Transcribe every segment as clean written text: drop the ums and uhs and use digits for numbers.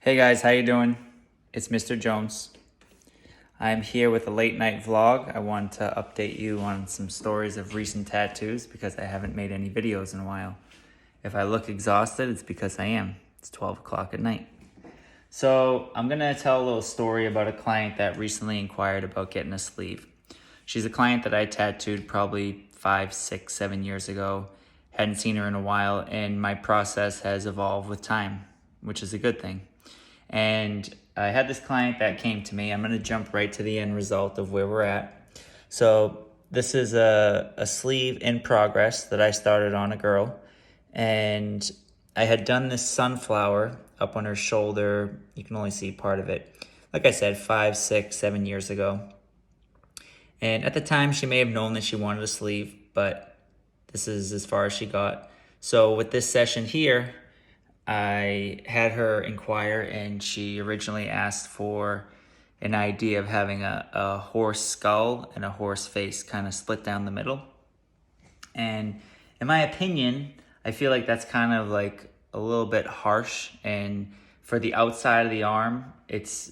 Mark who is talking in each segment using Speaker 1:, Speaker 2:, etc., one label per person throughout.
Speaker 1: Hey guys, how you doing? It's Mr. Jones. I'm here with a late night vlog. I want to update you on some stories of recent tattoos because I haven't made any videos in a while. If I look exhausted, it's because I am. It's 12 o'clock at night. So I'm gonna tell a little story about a client that recently inquired about getting a sleeve. She's a client that I tattooed probably 5, 6, 7 years ago. Hadn't seen her in a while, and my process has evolved with time, which is a good thing. And I had this client that came to me. I'm going to jump right to the end result of where we're at. So this is a sleeve in progress that I started on a girl. And I had done this sunflower up on her shoulder. You can only see part of it. Like I said, 5, 6, 7 years ago. And at the time, she may have known that she wanted a sleeve, but this is as far as she got. So with this session here, I had her inquire, and she originally asked for an idea of having a horse skull and a horse face kind of split down the middle. And in my opinion, I feel like that's kind of like a little bit harsh. And for the outside of the arm, it's,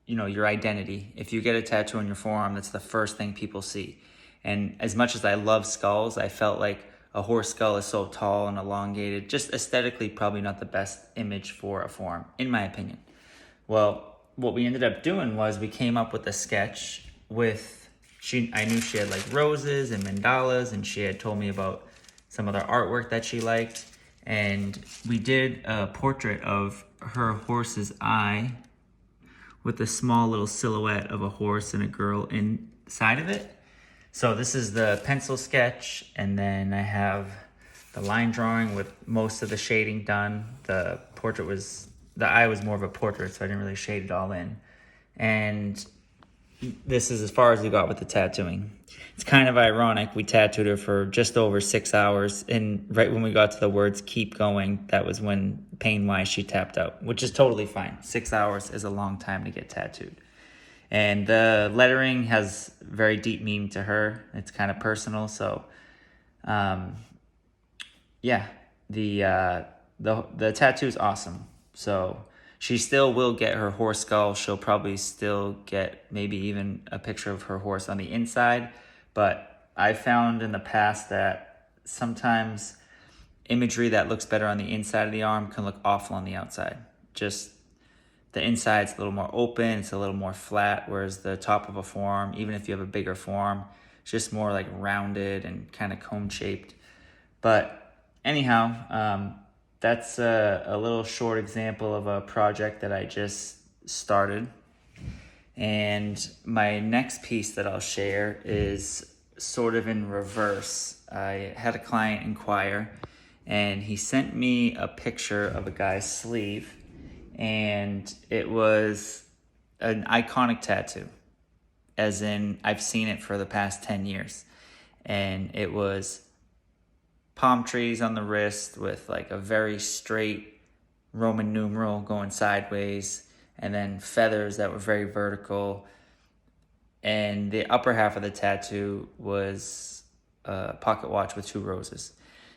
Speaker 1: your identity. If you get a tattoo on your forearm, that's the first thing people see. And as much as I love skulls, I felt like a horse skull is so tall and elongated, just aesthetically probably not the best image for a forearm, in my opinion. Well, what we ended up doing was we came up with a sketch with, I knew she had like roses and mandalas, and she had told me about some other artwork that she liked. And we did a portrait of her horse's eye with a small little silhouette of a horse and a girl inside of it. So this is the pencil sketch, and then I have the line drawing with most of the shading done. The eye was more of a portrait, so I didn't really shade it all in. And this is as far as we got with the tattooing. It's kind of ironic. We tattooed her for just over 6 hours, and right when we got to the words "keep going," that was when pain-wise she tapped out, which is totally fine. 6 hours is a long time to get tattooed. And the lettering has very deep meaning to her. It's kind of personal. So, yeah, the tattoo is awesome. So she still will get her horse skull. She'll probably still get maybe even a picture of her horse on the inside. But I found in the past that sometimes imagery that looks better on the inside of the arm can look awful on the outside. Just the inside's a little more open, it's a little more flat, whereas the top of a forearm, even if you have a bigger forearm, it's just more like rounded and kind of cone-shaped. But anyhow, that's a little short example of a project that I just started. And my next piece that I'll share is sort of in reverse. I had a client inquire, and he sent me a picture of a guy's sleeve, and it was an iconic tattoo, as in I've seen it for the past 10 years. And it was palm trees on the wrist with like a very straight Roman numeral going sideways, and then feathers that were very vertical. And the upper half of the tattoo was a pocket watch with 2 roses.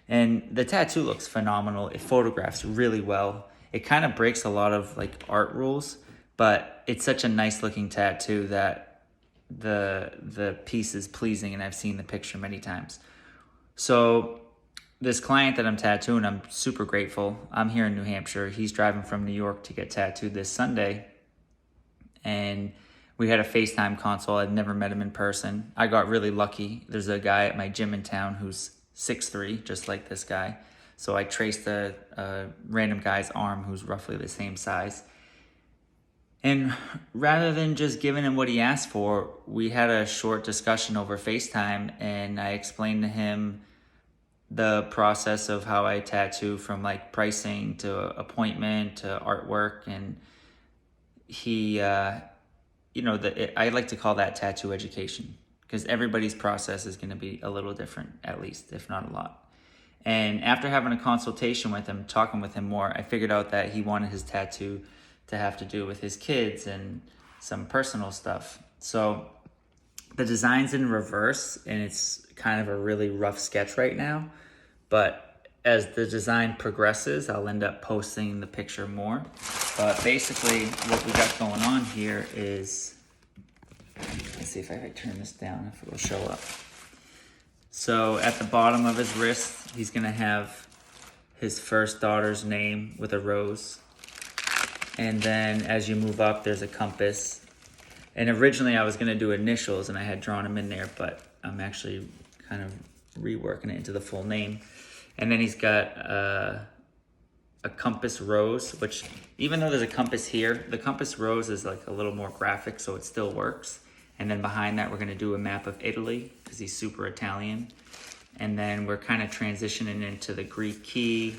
Speaker 1: And the tattoo looks phenomenal. It photographs really well. It kind of breaks a lot of like art rules, but it's such a nice looking tattoo that the piece is pleasing, and I've seen the picture many times. So this client that I'm tattooing, I'm super grateful. I'm here in New Hampshire. He's driving from New York to get tattooed this Sunday. And we had a FaceTime console. I'd never met him in person. I got really lucky. There's a guy at my gym in town who's 6'3", just like this guy. So I traced a random guy's arm who's roughly the same size. And rather than just giving him what he asked for, we had a short discussion over FaceTime, and I explained to him the process of how I tattoo, from like pricing to appointment to artwork. And he, I like to call that tattoo education, because everybody's process is going to be a little different, at least, if not a lot. And after having a consultation with him, talking with him more, I figured out that he wanted his tattoo to have to do with his kids and some personal stuff. So the design's in reverse, and it's kind of a really rough sketch right now, but as the design progresses, I'll end up posting the picture more. But basically what we got going on here is, let's see if I can turn this down, if it will show up. So at the bottom of his wrist, he's gonna have his first daughter's name with a rose. And then as you move up, there's a compass. And originally I was gonna do initials and I had drawn them in there, but I'm actually kind of reworking it into the full name. And then he's got a compass rose, which even though there's a compass here, the compass rose is like a little more graphic, so it still works. And then behind that, we're gonna do a map of Italy because he's super Italian. And then we're kind of transitioning into the Greek key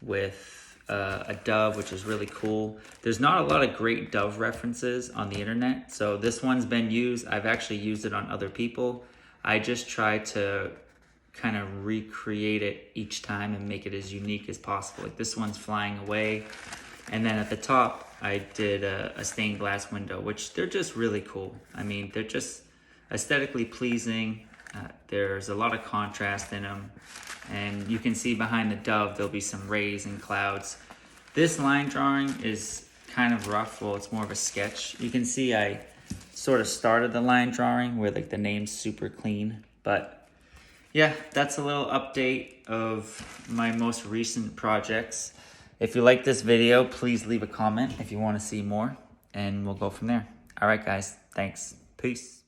Speaker 1: with a dove, which is really cool. There's not a lot of great dove references on the internet. So this one's been used. I've actually used it on other people. I just try to kind of recreate it each time and make it as unique as possible. Like this one's flying away. And then at the top, I did a stained glass window, which they're just really cool. I mean, they're just aesthetically pleasing. There's a lot of contrast in them. And you can see behind the dove, there'll be some rays and clouds. This line drawing is kind of rough. Well, it's more of a sketch. You can see I sort of started the line drawing where like the name's super clean. But yeah, that's a little update of my most recent projects. If you like this video, please leave a comment if you want to see more, and we'll go from there. All right, guys. Thanks. Peace.